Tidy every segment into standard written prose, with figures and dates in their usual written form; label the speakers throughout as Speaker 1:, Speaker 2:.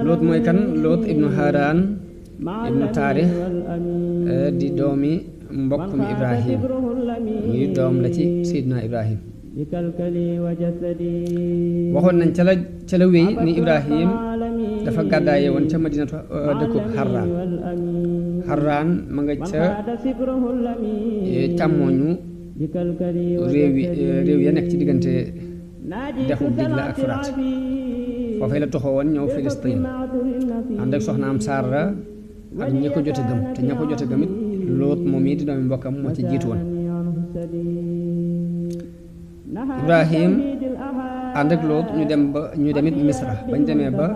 Speaker 1: Loot mooy kan? Loot ibnu Haaraan ibnu Taarix di doomi mbokkum Ibrahim, muy doom la ci Seydina Ibrahim. waxoon nañ ca la wéy ni Ibrahim dafa gàddaaye woon ca Madinatu dëkkub Harraan ma nga ca càmmooñu réew ya nekk ci diggante dexu Dijla ak Furaat. foofee la toxoo woon ñëw Filistin ànd ak soxnaam Saara ak ñi ko jote gëm, te ña ko jote gëm it Loot moom yi di doomi mbokkam moo ci jiitu woon. Ibrahim ànd ak Loot ñu demit Misra. bañ demee ba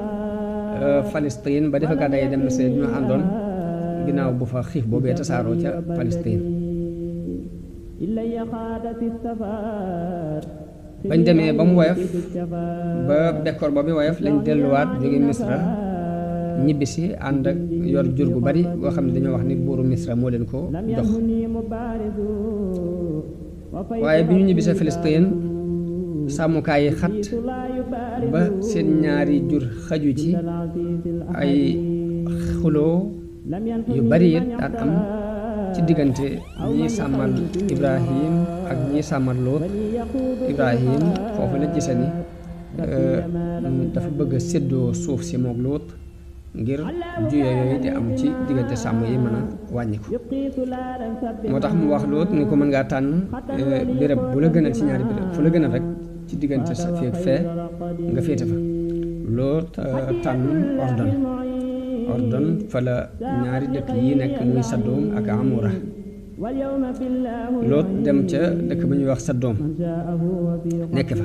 Speaker 1: Palestine ba defa gàddaay dem Misra ñu àndoon ginnaaw bu fa xiif boobee tasaaroo ca Palestine. bañ demee ba mu woyof ba bekkoor boobu woyof lañ delluwaat jóge Misra ñibbisi ànd ak yor jur gu bari boo xam ne dañoo wax ni buuru Misra moo leen ko jox. waaye bi ñu ñibbisee Palestine sàmmukaay yi xat ba seen ñaari jur xaju ci, ay xuloo yu bari it daan am ci diggante ñii sàmmal Ibrahim ak ñii sàmmal Loot. Ibrahim foofu la gise ni dafa bëgg a séddoo suuf si moog Loot ngir juye yooyu di am ci diggante sàmm yi mën a wàññiku. moo tax mu wax Loot ni ko mën ngaa tànn béréb bu la gënal ci ñaari béréb fu la gënal rek ci diggante sa fee fee nga féete fa. Loot tànn Ordon fa la ñaari dëkk yi nekk muy Saddoom ak Amura. Loot dem ca dëkk ba ñuy wax Saddoom nekk fa,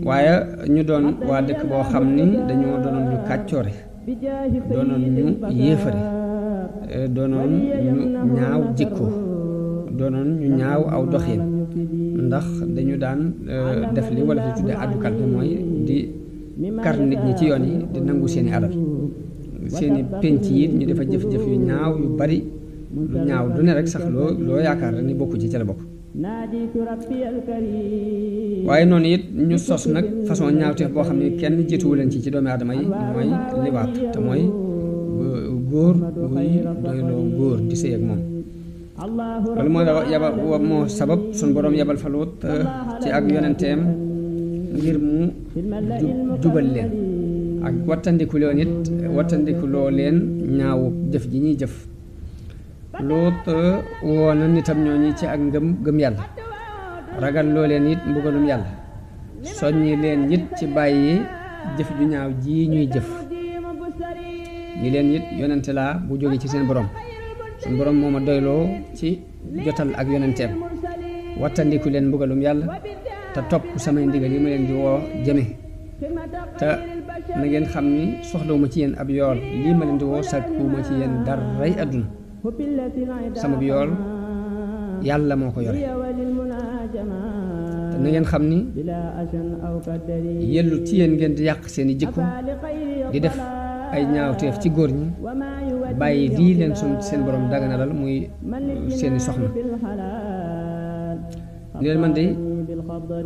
Speaker 1: waaye ñu doon waa dëkk boo xam ni dañoo doonoon ñu kàccoore, doonoon ñu yéefare, doonoon ñu ñaaw jikko, doonoon ñu ñaaw aw doxin, ndax dañu daan def li wala fi tudde àddukal bi, mooy di kar nit ñi ci yoon yi di nangu seeni alal. seeni penc yi ñu defa jëf-jëf yu ñaaw yu bari, lu ñaaw du ne rek sax loo yaakaar rek ni bokku ci ca la bokk. waaye noonu it ñu sos nag façon ñaawteef boo xam ne kenn jiituwu leen ci doomi aadama yi, mooy liwaat, te mooy góor buy doyloo góor di sëy ak moom. loolu moo sabab suñ boroom yebal fa Loot ci ak yonenteem ngir mu jubal leen ak wattandikuloo leen ñaawu jëf ji ñuy jëf. Loot woo na nitam ñooñu ci ak gëm yàlla, ragal loo leen it mbugalum yàlla, soññi leen it ci bàyyi jëf ju ñaaw ji ñuy jëf. ñi leen it yonente laa bu jóge ci seen borom, suñ borom moo ma doyloo ci jotal ak yonenteem, wattandiku leen mbugalum yàlla te topp samay ndigal yi ma leen di woo jëme. te na ngeen xam ni soxlawuma ci yéen ab yool, lii ma leen di woo sàkkuwuma ci yéen daray àdduna, sama yool yàlla moo ko yore. te na ngeen xam ni yellu ci yéen ngeen di yàq seeni jikko, di def ay ñaawteef ci góor ñi, bàyyi lii leen seen borom daganalal muy seeni soxna. ni leen man de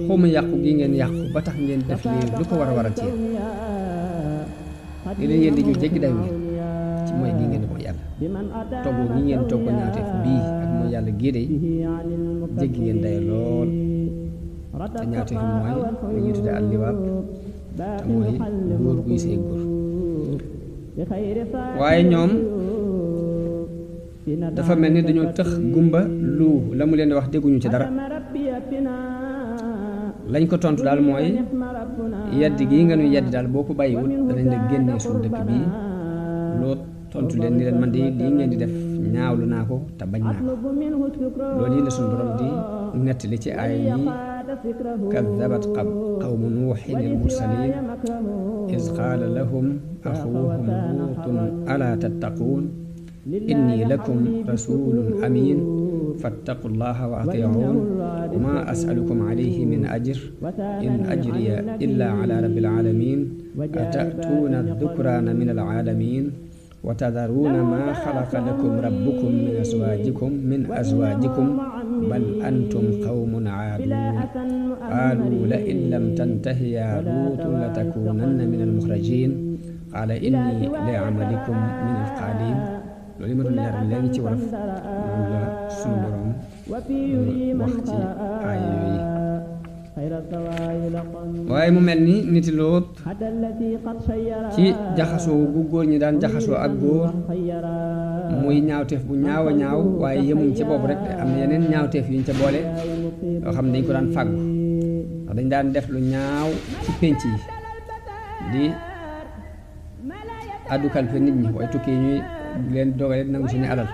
Speaker 1: xawma yàqu gi ngeen yàqu ba tax ngeen def lii lu ko war a waral ci yéen. ni leen yéen di ñu jéggi day ci mooy gi ngeen di mooy yàlla, toggoo gi ngeen toggoo ñaawteef bii ak mooy yàlla gii de jéggi ngeen day lool. te ñaawteef mooy li ñuy tudde alliwaat, te mooy góor guy sëy góor. waaye ñoom dafa mel ni dañoo tëx gumba lu la mu leen di wax dégguñu ci dara. lañ ko tontu daal mooy yeddi gii nga nuy yeddi daal boo ko bàyyiwut danañ la génnee suñu dëkk bii. Loot tontu leen ni leen man de lii ngeen di def ñaawlu naa ko te bañ naa ko. loolu yi la suñu borom di nettali ci ay yi kaddabat qawmu nuuhin al-mursaliin iz qaala lahum axuuhum luutun alaa tattaquun inni lakum rasulun amin fattaqu llaha wa atiicuun wa maa as'alukum alayhi min ajr in ajriya illa ala rabbil aalamiin ata'tuuna ad-dukraana min al-aalamiin wa tadaruuna maa xalaqa lakum rabbukum min azwaajikum bal antum qawmun aaduun qaalu la in lam tantahi yaa luutu la takuunanna min almuxrajin qaala inni li amalikum min alqaaliin loolu yi ma doon leeral léegi ci wolof moom la sunu borom wax ci aaya yooyu waaye mu mel ni niti Luut ci jaxasoo gu góor ñi daan jaxasoo ak góor muy ñaawteef bu ñaaw a ñaaw waaye yemuñ ci boobu rek am na yeneen ñaawteef yuñ ca boole yoo xam ne dañ ko daan fàggu ndax dañ daan def lu ñaaw ci pénc yi di addu kalfe nit ñi waaye tukki yi ñuy leen dogale nangu suñu alal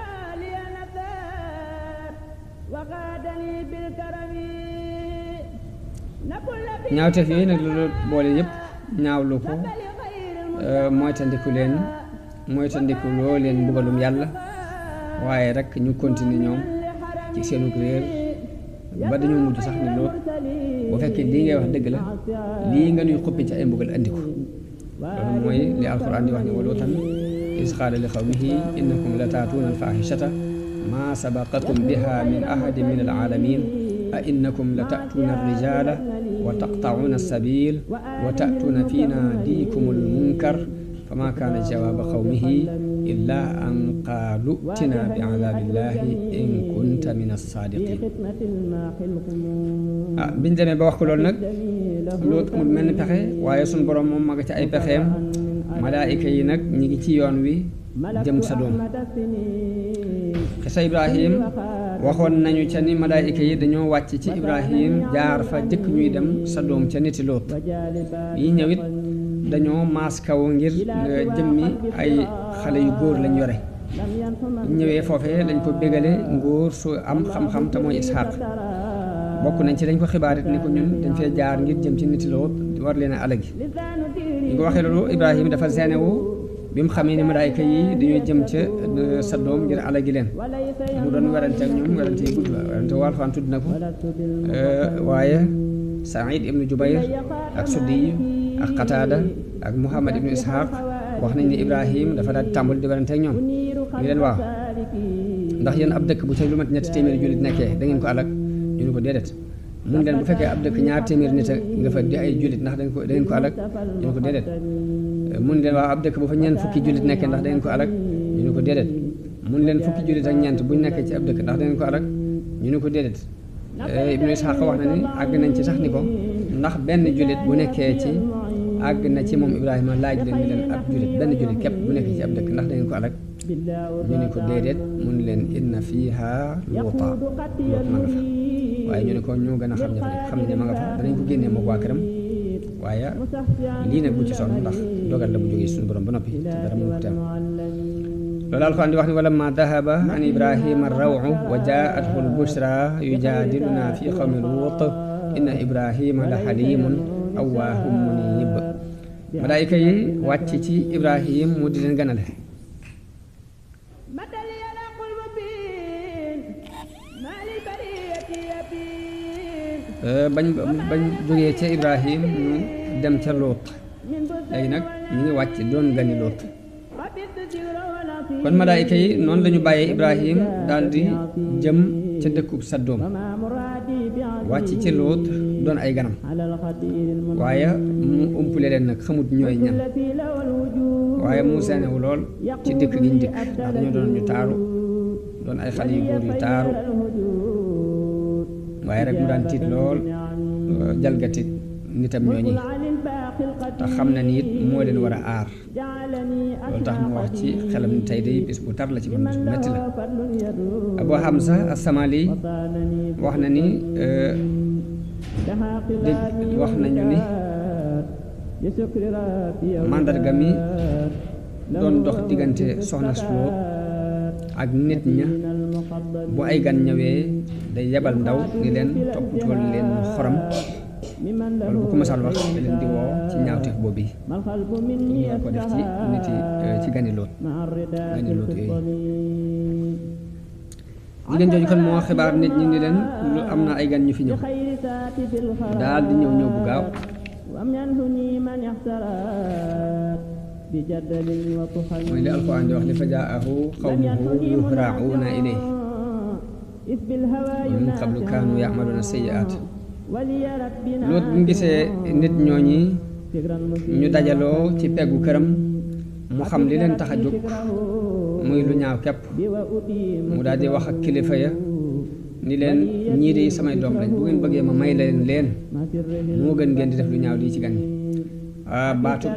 Speaker 1: ñaawteef yooyu nag loolu boole yëpp ñaawlu ko moytandiku loo leen mbugalum yàlla waaye rek ñu continuer ñoom ci seenu réer ba dañoo mujj sax ni Luut bu fekkee lii ngay wax dëgg la lii nga nuy xuppi ci ay mbugal andi ko loolu mooy li alquran di wax ne wa Luutan iz qaala li qawmihi innakum la taatuuna alfaaxishata maa sabaqakum biha min ahadin min alaalamin a innakum la taatuuna alrijala wa taqta'uuna as-sabil wa ta'tuuna fi naadikum al-munkar fama kaana jawaaba qawmihi illa an qaalu i'tinaa bi'adaabillahi in kunta min as-saadiqin biñ demee ba wax ko loolu nag Luut amul mel ni pexe waaye suñ borom moom ma nga ci ay pexeem malaayika yi nag ñi ngi ci yoon wi jëm Sadom xisa Ibrahim waxoon nañu ca ni malaayika yi dañoo wàcc ci Ibrahim jaar fa jëkk ñuy dem Sadom ca niti Luut yi ñëwit dañoo maas kaw ngir jëmmi ay xale yu góor lañ yore ñëwee foofee lañ ko bégale ngóor su am xam-xam te mooy Isxaaq bokk nañ ci dañ ko xibaarit ni ko ñun dañ fee jaar ngir jëm ci niti Luut war leen a alagi ñu ko waxee loolu Ibrahim dafa génnewu bi mu xamee ni malaayka yi dañoo jëm ca Sadom ngir alagi leen mu doon werante ak ñoom werante yi gudd werante Alxuraan tudd na ko waaye Saïd ibnu Jubayr ak Suddi ak Qataada ak Muhammad ibnu Ishaq wax nañ ni Ibrahim dafa daal di tàmbali di werante ak ñoom ñu leen waaw ndax yéen ab dëkk bu ca lu mat ñetti téeméeri jullit nekkee da ngeen ko alag ñu ne ko déedéet mun leen bu fekkee ab dëkk ñaar téeméeri nit a nga fa di ay jullit ndax da ngeen ko alag ñu ne ko déedéet mun leen waaw ab dëkk bu fa ñeent fukki jullit nekkee ndax da ngeen ko alag ñu ne ko déedéet mun leen fukki jullit ak ñeent buñ nekkee ci ab dëkk ndax da ngeen ko alag ñu ne ko déedéet Ibnu Ishaq wax na ni àgg nañ ci sax ni ko ndax benn jullit bu nekkee ci àgg na ci moom Ibrahima laaj leen ni leen ab jullit benn jullit képp bu nekkee ci ab dëkk ndax da ngeen ko alag ñu ne ko déedéet mun leen inna fiiha Luuta Luut ma nga fa waaye ñu ne ko ñoo gën a xam ne ma nga fa danañ ko génnee mook waa këram waaye lii nag bu ci sonn ndax dogal la bu jógee suñu borom ba noppi te dara mënu ko teem loolu Alxuraan di wax ni wa lamma dahaba an Ibrahima ar-raw'u wa jaa'athu al-bushra yujaadiluna fi qawmi Luut inna Ibrahima la haliimun awwaahun muniib malaayika yi wàcc ci Ibrahim mu di leen ganale bañ jógee ca Ibrahim ñu dem ca Luut léegi nag ñu ngi wàcc doon gani Luut kon malaayika yi noonu lañu bàyyee Ibrahim daal di jëm ca dëkkub Sadom wàcc ci Luut doon ay ganam waaye mu umpule leen nag xamut ñooy ñan waaye mu seenewu lool ci dëkk gi ñu dëkk ndax dañoo doon ñu taaru doon ay xale yu góor yu taaru waaye rek mu daan tiit lool jalgati nitam ñooñi te xam na ni it moo leen war a aar loolu tax mu wax ci xelam ni tey day bis bu tar la ci man bis bu metti la Abu Hamza as-Samali wax na ni wax nañu ni màndarga mi doon dox diggante soxna Luut ak nit ña bu ay gan ñëwee day yebal ndaw ni leen toppatoo leen xorom loolu bu ko masal wax da leen di woo ci ñaawteef boobu yi ñu war ko def ci niti ci gani Luut yooyu jigéen jooju kon moo xibaar nit ñi ni leen lu am na ay gan ñu fi ñëw daal di ñëw bu gaaw mooy li alquran di wax li fa jaahu qawmuhu yuhra'una ilayhi wa min qablu kaanu ya'maluna sayyi'at Luut bu gisee nit ñooñi ñu dajaloo ci peggu këram mu xam li leen tax a jóg muy lu ñaaw képp mu daal di wax ak kilifa ya ni leen ñii de samay doom lañ bu ngeen bëggee ma may leen moo gën ngeen di def lu ñaaw lii ci gan yi baatu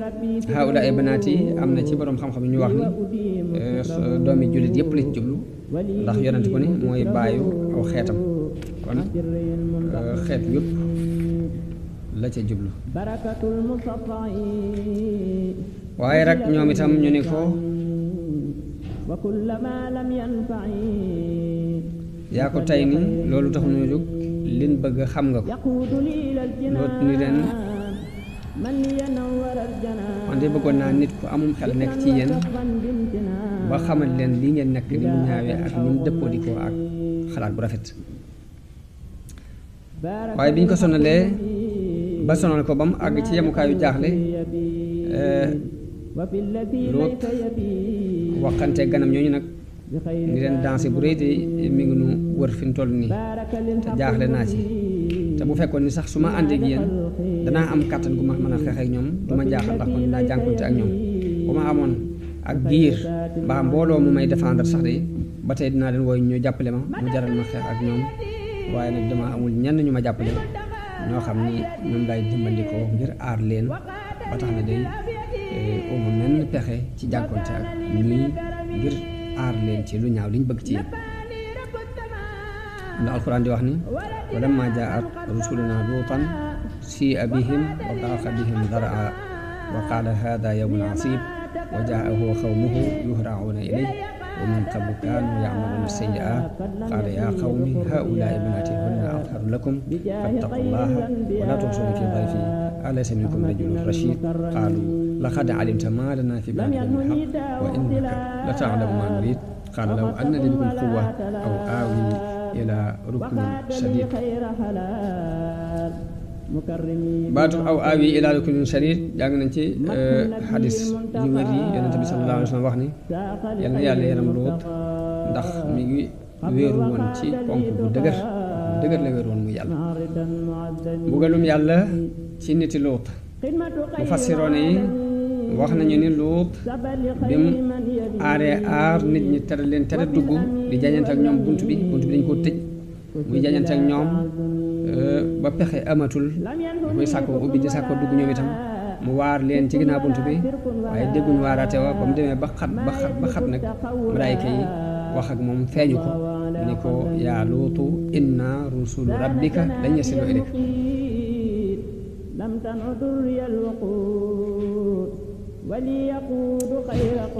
Speaker 1: haula ay banaat yi am na ci boroom xam-xam yi ñu wax ni doomi jullit yépp la ci jublu ndax yonent ko ni mooy bàyyu aw xeetam kon xeet yépp la ca jublu waaye rek ñoom itam ñu ni ko yaa ko tey ni loolu tax ñu jóg liñ bëgg xam nga ko loot ni leen man de bëggoon naa nit ku amum xel nekk ci yéen ba xamal leen lii ngeen nekk ni mu ñaawee ak ni mu dëppoo di ko ak xalaat bu rafet waaye bi ñu ko sonalee ba sonal ko ba mu àgg ci yemukaayu jaaxle Luut waxante ganam ñooñu nag ni leen dansé bu rëy de mi ngi nu wër fi mu toll nii te jaaxle naa ci te bu fekkoon ni sax su ma àndee ak yéen danaa am kàttan gu ma mën a xeex ak ñoom du ma jaaxal ndax kon dinaa jànkonte ak ñoom bu ma amoon ak giir mbaa mbooloo mu may défendre sax de ba tey dinaa leen wooy ñu jàppale ma mu jaral ma xeex ak ñoom waaye nag dama amul ñenn ñu ma jàppale ñoo xam ni ñoom laay dimbandikoo ngir aar leen ba tax na day uma menn pexe ci jànkonte ak ñii ngir aar leen ci lu ñaaw liñ bëgg ci yéen ndax alxuraan di wax ni walamma jaat rusuluna luutan si'a bihim wa daqa bihim daraa wa qaala hada yawmun asib wa jaahu qawmuhu yuhra'una ilayhi wa min qablu kaanu ya'maluna sayyi'at qaala ya qawmi haula'i banati hunna atharu lakum fattaqullaha wa la tuhzuni fi dhayfi alaysa minkum rajulun rashid qaalu laqad alimta ma lana fi banatika min haqq wa innaka la ta'lamu ma nurid qaala law anna li bikum quwwa aw aawi ila ruknin shadid baatu aw aawi ila ruknin shadid jàng nañ ci xadis yu wér yi yonente bi sallallahu alayhi wa sallam wax ni yal na yàlla yaram Luut ndax mi ngi wéeru woon ci ponk bu dëgër la wéeru woon muy yàlla mbugalum yàlla ci niti Luut mu fassiroon yi wax nañu ni Luut bi mu aaree aar nit ñi tere leen tere dugg di jañante ak ñoom bunt bi dañ koo tëj muy jañante ak ñoom ba pexe amatul muy sàkkoo ubbi di sàkkoo dugg ñoom itam mu waar leen ci ginnaaw bunt bi waaye dégguñu waaraate wa ba mu demee ba xat nag malaayika yi wax ak moom feeñu ko ni ko yaa Luutu inna rusulu rabbika lan yasilu ilayk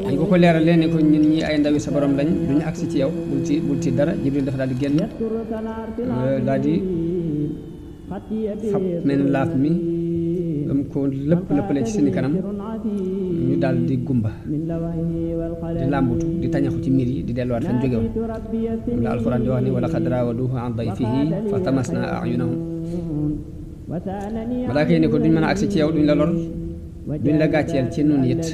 Speaker 1: dañ ko leeral leen ni ko ñun ñi ay ndawi sa borom lañ duñu agsi ci yow bul ci dara Jibril dafa daal di génn daal di fab mel laaf mi dam ko lëppale ci seeni kanam ñu daal di gumba di làmbutu di tañaxu ci miir yi di delluwaat fañ jóge woon moom la alxuraan di wax ni wala xad raawaduuhu an dayfihi fa tamasna ayunahum malaaka yi ne ko duñ mën a agsi ci yow duñ la lor duñ la gàcceel ci nun it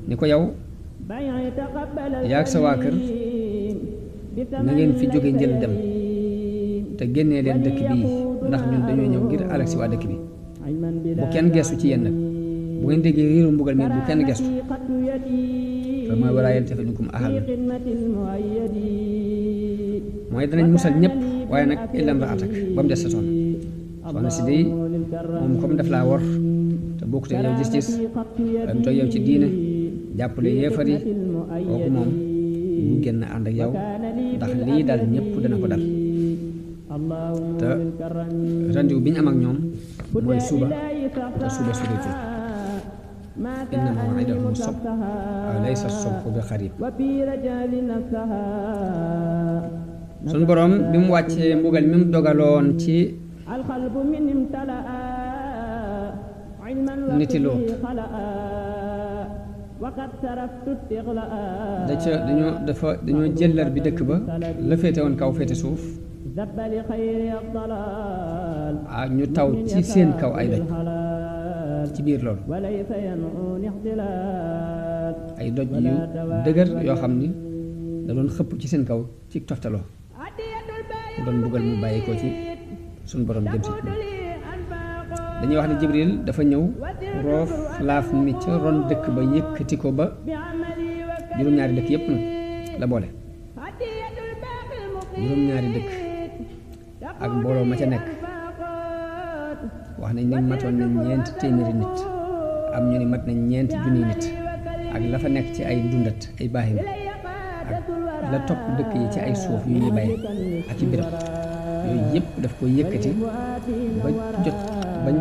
Speaker 1: ni ko yow yaag sa waa kër na ngeen fi jóge njël dem te génnee leen dëkk bii ndax ñun dañoo ñëw ngir alak si waa dëkk bi bu kenn gestu ci yéen nag bu ngeen déggee riiru mbugal mi bu kenn gestu te mooy walaa yaltafit minkum ahad mooy danañ musal ñëpp waaye nag illam ra'atak ba mu des sa soxna si day moom comme daf laa wor te bokkute yow gis-gis am toog yow ci diine jàppale yéefar yi kooku moom bu génn ànd ak yow ndax lii dal ñëpp dana ko dal te rendez-vous bi ñu am ak ñoom mooy suba te suba soriwul inna maw'idahum as-subh laysa as-subhu bi qarib suñ boroom bi mu wàccee mbugal mi mu dogaloon ci niti Luut dañoo jëllar bi dëkk ba la féete woon kaw féete suuf ñu taw ci seen kaw ay doj ci biir loolu ay doj yu dëgër yoo xam ni da doon xëpp ci seen kaw ci toftaloo mu doon mbugal mu bàyyi ko ci suñu borom jëm si dañuy wax ne Jibril dafa ñëw roof laaf mi ca ron dëkk ba yëkkati ko ba juróom-ñaari dëkk yépp nag la boole juróom-ñaari dëkk ak mbooloo ma ca nekk wax nañ ne matoon nañ ñeenti téeméeri nit am ñu ni mat nañ ñeenti junniy nit ak la fa nekk ci ay dundat ay baaxim ak la topp dëkk yi ci ay suuf yu ñuy bay ak ci birab yooyu yëpp daf ko yëkkati ba jot bañ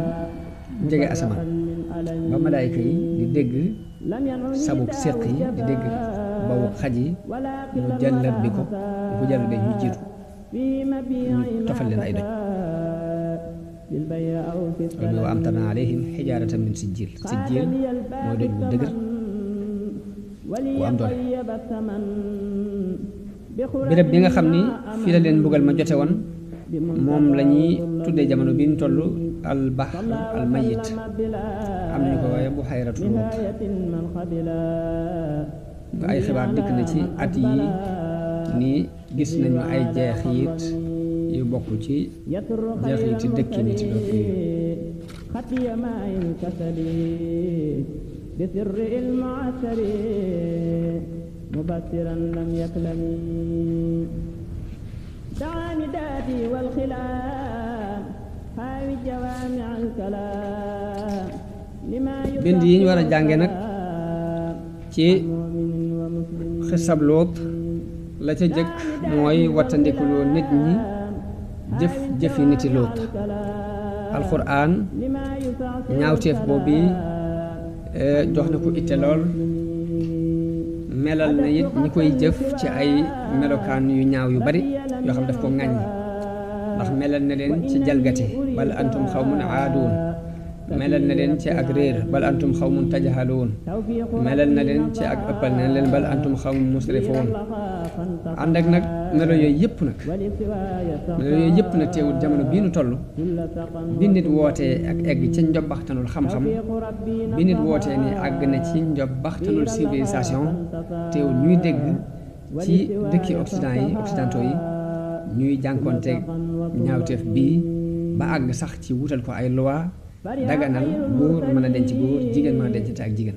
Speaker 1: jege asamaan ba malaayka yi di dégg sabuk séq yi di dégg bawu xaj yi ñu jàllar bi ko bu jàll be ñu jiitu ñu tofal leen ay doj loolu mooy wa amtarna alayhim xijaaratan min sijjiil sijjiil mooy doj bu dëgër bu am doole béréb bi nga xam ni fii la leen mbugal ma jote woon moom la ñuy tuddee jamono bi ñu toll al bahr al mayit am nañu ko waaye bu xayratu Luut ay xibaar dikk na ci at yi ni gis nañu ay jeexit yu bokk ci jeexiti dëkki nit Luut yi
Speaker 2: مبصرا لم يكلم دعاني داتي والخلام حاوي جوامع الكلام لما
Speaker 1: bind yi ñu war a jànge nag ci xisab Luut la ca jëkk mooy wattandikuloo nit ñi jëfi niti Luut alxuraan ñaawteef boobu jox na ko itte lool melal na it ñi koy jëf ci ay melokaan yu ñaaw yu bari yoo xam daf ko ŋàññ ndax melal na leen ci jalgati bal antum xawmun aaduun melal na leen ci ak réer bal antum xawmun tajhaluun melal na leen ci ak ëppal na leen bal antum xawmun musrifuun ànd ak nag melo yooyu yëpp nag teewul jamono bii nu toll bi nit wootee ak egg ca njobbaxtanul xam-xam bi nit wootee ni àgg na ci njobbaxtanul civilisation teewul ñuy dégg ci dëkki occidentaux yi ñuy jànkoonteeg ñaawteef bii ba àgg sax ci wutal ko ay loi daganal góor mën a denc góor jigéen mën a dencante ak jigéen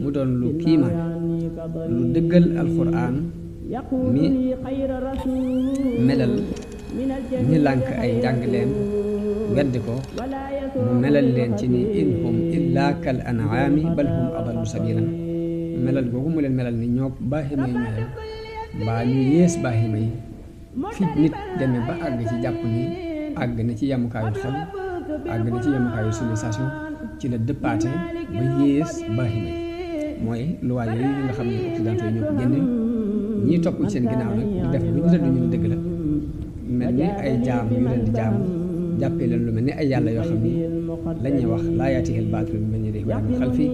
Speaker 1: mu doon lu kiimaan lu dëggal alxuraan mi melal ñi lànk ay njàngleen weddi ko mu melal leen ci ni in hum illa kal an'aami bal hum adallu sabilan melal googu mu leen melal ni ñoo baaxima yi ñooyam mbaa ñu yées baaxima yi fi nit demee ba àgg ci jàpp ni àgg na ci yemukaayu xel àgg na ci yemukaayu civilisation ci la dëppaate ba yées baaxima yi mooy luwaa yooyu yi nga xam ne occidentaux yi ñoo ko génne ñii topp ci seen ginnaaw nag di def lu ñu rëdd ñu ne dëgg la mel ni ay jaam yu leen di jaam jàppee leen lu mel ni ay yàlla yoo xam ni la ñuy wax laa yaatihil baatilu min bayni yadayhi wa min xalfihi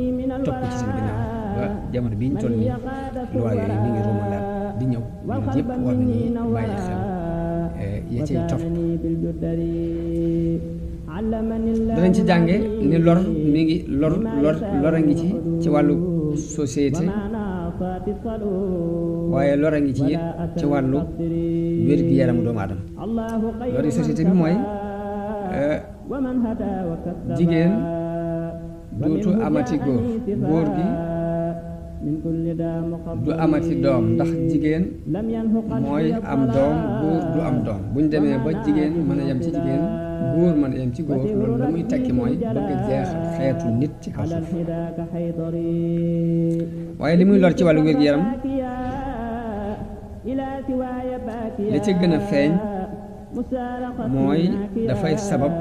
Speaker 1: topp ci seen ginnaaw ba jamono bi ñu toll nii luwaa yooyu mi ngi romalaat di ñëw ñun yëpp war nañu bàyyi xel ya cay topp danañ ci jànge ni lor mi ngi lor a ngi ci wàllu société waaye lor a ngi ci it ci wàllu wér-gi-yaramu doomu aadama lori société bi mooy jigéen dootu amati góor gi du amati doom ndax jigéen mooy am doom góor du am doom bu ñu demee ba jigéen mën a yem ci jigéen góor mën a yem ci góor loolu la muy tekki mooy bëgg a jeexal xeetu nit ci kaw suuf waaye li muy lor ci wàllu wér-gu-yaram li ci gën a feeñ mooy dafay sabab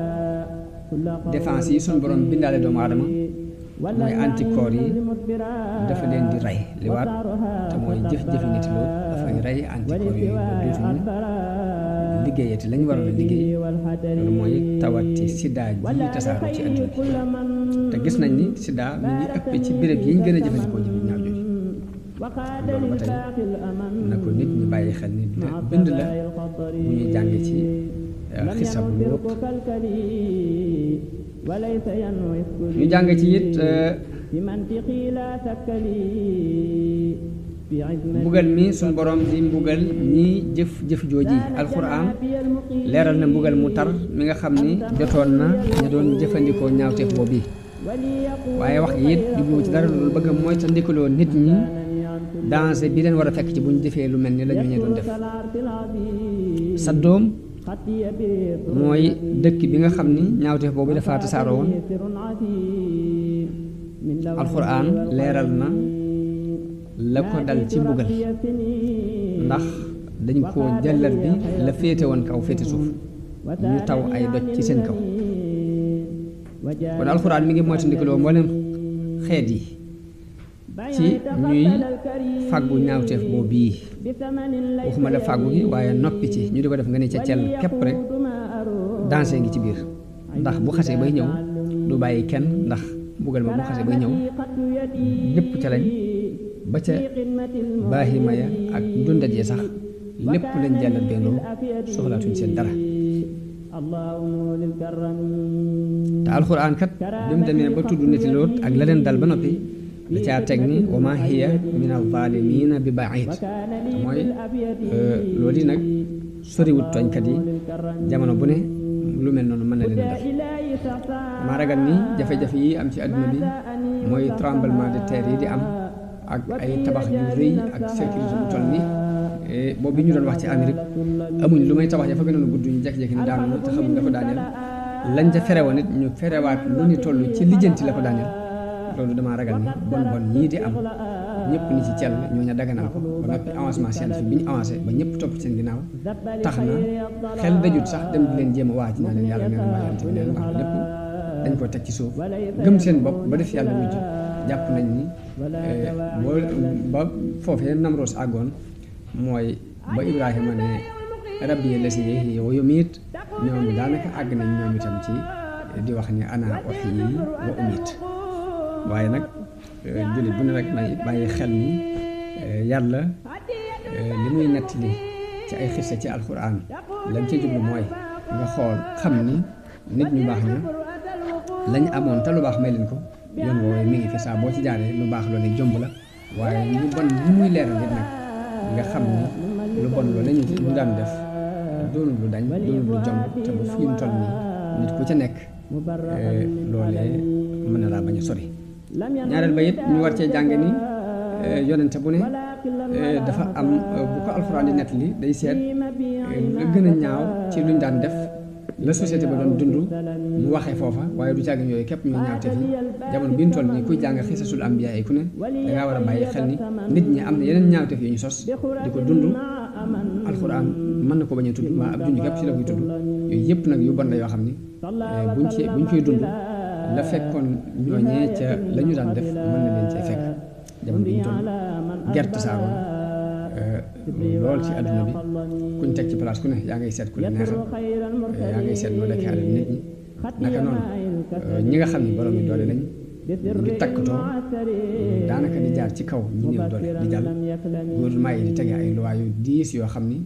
Speaker 1: défense yi suñu borom bindaale doomu aadama mooy anticorps yi dafa leen di rey liwaat te mooy jëf-jëfi nit loolu dafay rey anticorps yooyu ba dootuñu liggéeyati lañ waroon a liggéey loolu mooy tawati sida ji tasaaroo ci àdduna bi te gis nañ ni sida mi ngi ëpp ci béréb yi ñu gën a jëfandikoo jëf ñaaw jooju loolu ba tey na ko nit ñi bàyyi xel ni bind la bu ñuy jànge ci xisa bu Luut ñu jàng ci it mbugal mi suñ borom di mbugal ñi jëf jooji alxuraan leeral na mbugal mu tar mi nga xam ni jotoon na ñu doon jëfandikoo ñaawteef boobu waaye wax ji it jubluwu ci dara loolu bëgg mooy ta ndikaloo nit ñi danger bi leen war a fekk ci bu ñu defee lu mel ni la ñu doon def Saddoom mooy dëkk bi nga xam ni ñaawteef boobu dafa tasaaroo woon alxuraan leeral na la ko dal ci mbugal ndax dañ koo jàllar bi la féete woon kaw féete suuf ñu taw ay doj ci seen kaw kon alxuraan mi ngi moytandikuloo mboolem xeet yi ci ñuy fàggu ñaawteef boobu bii waxuma la fàggu gi waaye noppi ci ñu di ko def nga ne ca cell képp rek danger ngi ci biir ndax bu xasee bay ñëw du bàyyi kenn ndax mbugal ma bu xasee bay ñëw ñëpp ca lañ ba ca baahima ya ak dundat ya sax lépp lañ jàllat bennoo soxlaatuñ seen dara te alxuraan kat bi mu demee ba tudd niti Luut ak la leen dal ba noppi da caa teg ni wa maa hiya min al-zaalimiina bi ba'iid mooy loolu yi nag soriwut tooñkat yi jamono bu ne lu mel noonu mën na leen def maa ragal ni jafe-jafe yi am ci àdduna bi mooy tremblement de terre yi di am ak ay tabax yu rëy ak sécurité bu toll ni boobu bi ñu doon wax ci Amérique amuñ lu may tabax ya fa gënoon a gudd ñu jekki-jekki ni daanu na te xamuñ la ko daaneel lañ ca ferewoon it ñu ferewaat lu ni toll ci lijjanti la ko daaneel loolu damaa ragal ni bon yii di am ñëpp ni ci cell ñooñu daganal ko ba noppi avancement scientifique bi ñu avancé ba ñëpp topp seen ginnaaw tax na xel dajut sax dem di leen jéem a waaj naa leen yàlla neen mbaa yàlla bi neen mbaa lépp dañ ko teg ci suuf gëm seen bopp ba def yàlla mujj jàpp nañ ni boo ba foofee Namroos àggoon mooy ba Ibrahima ne rabbi lasi yuhyi wa yumiit ñoom daanaka àgg nañ ñoom itam ci di wax ni ana uhyi wa umiit waaye nag jullit bu ne rek nay bàyyi xel ni yàlla li muy nettali ci ay xissa ci alxuraan lañ ca jublu mooy nga xool xam ni nit ñu baax ña lañ amoon te lu baax may leen ko yoon woowee mi ngi fi saa boo ci jaaree lu baax loolu jomb la waaye lu bon lu muy leeral nit nag nga xam ni lu bon loolu lañu ñu daan def doonul lu dañ doonul lu jomb te bu fi mu toll nii nit ku ca nekk loolee mën na laa bañ a sori ñaareel ba it ñu war cee jànge ni yonente bu ne dafa am bu ko alxuraan di nettali day seet la gën a ñaaw ci luñ daan def la société ba doon dund mu waxee foofa waaye du càggin yooyu képp ñoo ñaawte fi jamono bi ñu toll nii kuy jàng xisasul ambiya yi ku ne dangaa war a bàyyi xel ni nit ñi am na yeneen ñaawteef yu ñu sos di ko dund alxuraan mën na ko bañ a tudd mbaa ab junj képp ci la koy tudd yooyu yëpp nag yu bon la yoo xam ni buñ koy dund la fekkoon ñooñee ca la ñu daan def mën na leen cee fekk jamono bi ñu toll gerte saaroon lool ci àdduna bi kuñ teg ci place ku ne yaa ngay seet ku la neexal yaa ngay seet noo lekkee alal nit ñi naka noonu ñi nga xam ni borom yi doole lañ ñu ngi takkatoo daanaka di jaar ci kaw ñi néew doole di jàll gouvernement yi di tege ay loi yu diis yoo xam ni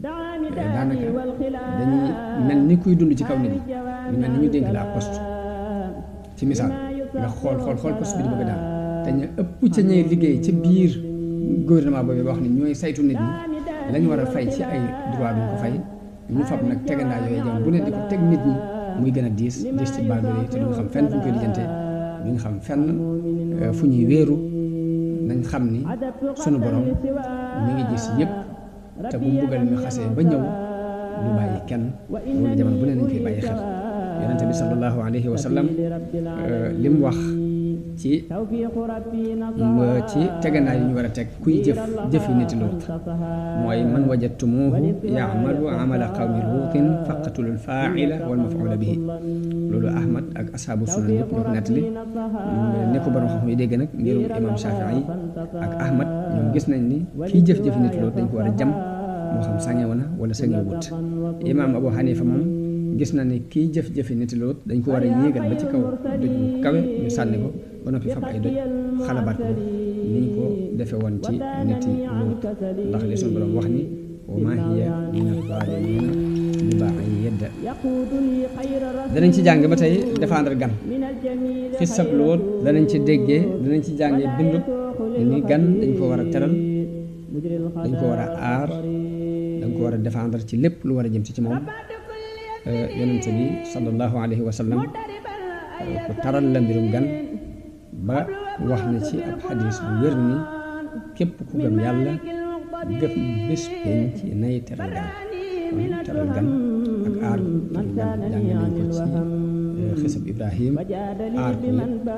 Speaker 1: daanaka dañuy mel ni kuy dund ci kaw nit ñi ñu mel ni ñu dénk la ab poste ci misaal nga xool poste bi di bëgg daal te ñu ëpp ca ñuy liggéey ca biir gouvernement boobu wax ni ñooy saytu nit ñi lañ war a fay ci ay droit duñ ko fay ñu fab nag tegandaa yooyu jam bu ne di ko teg nit ñi muy gën a diis ci baadoole yi te duñ xam fenn fu ñu koy lijjantee duñ xam fenn fu ñuy wéeru nañ xam ni sunu borom mi ngi gis yëpp te bu mbugal mi xasee ba ñëw du bàyyi kenn loolu jamono bu ne nañ koy bàyyi xel yonente bi sallallahu alayhi wa sallam li mu wax ci tegandaay yi ñu war a teg kuy jëfi niti Luut mooy man wajadtumuuhu yaamalu amala qawmi luutin faqtulul faaila wal mafuula bihi loolu Ahmad ak ashaabu sunan yëpp ñoo ko nettali ne ko borom xam yi dégg nag ngirum imam Shafii ak Ahmad ñoom gis nañ ni kiy jëf-jëfi niti Luut dañ ko war a jam moo xam sañewu na wala sañewut imam Abu Hanifa moom gis na ni kiy jëf-jëfi niti Luut dañ ko war a yéegal ba ci kaw doj bu kawe ñu sànni ko ba noppi fab ay doj xalabaat ko ni ñu ko defe woon ci netti Luut ndax li suñu borom wax ni wa maa hiya mina zaalimiina bi ba'iid. danañ ci jàng ba tey défendre gan xisab Luut danañ ci déggee danañ ci jàngee bindub ni gan dañ ko war a teral dañ ko war a aar dañ ko war a défendre ci lépp lu war a jëm ci moom. yonent bi sallallahu alayhi wa sallam ku taral la mbirum gan ba wax na ci ab xadis bu wér ni képp ku gëm yàlla gëm bés penc nay teral gan kon teral gan ak aar teral gan jàng nañ ko ci xisab Ibrahim aar ko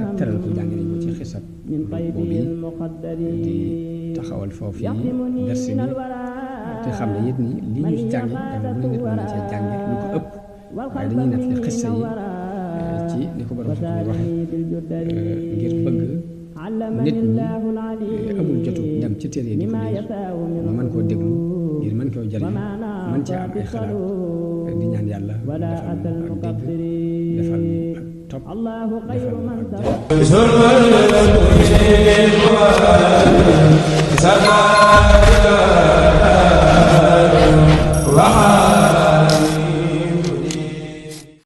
Speaker 1: ak teral ko jàng nañ ko ci xisab boobu di taxawal foofu yi dersi bi te xam ne it ni li ñu ci jànge gan bu ne nit mën na cee jànge lu ko ëpp waaye dañuy nekk li xissa yi ci ni ko borom xam ne waxe ngir bëgg nit ñi amul jotu dem ci téere di ko liir mu mën koo déglu ngir mën koo jëriñ mën cee am ay xalaat di ñaan yàlla defal ak dégg defal ak topp defal ak jëf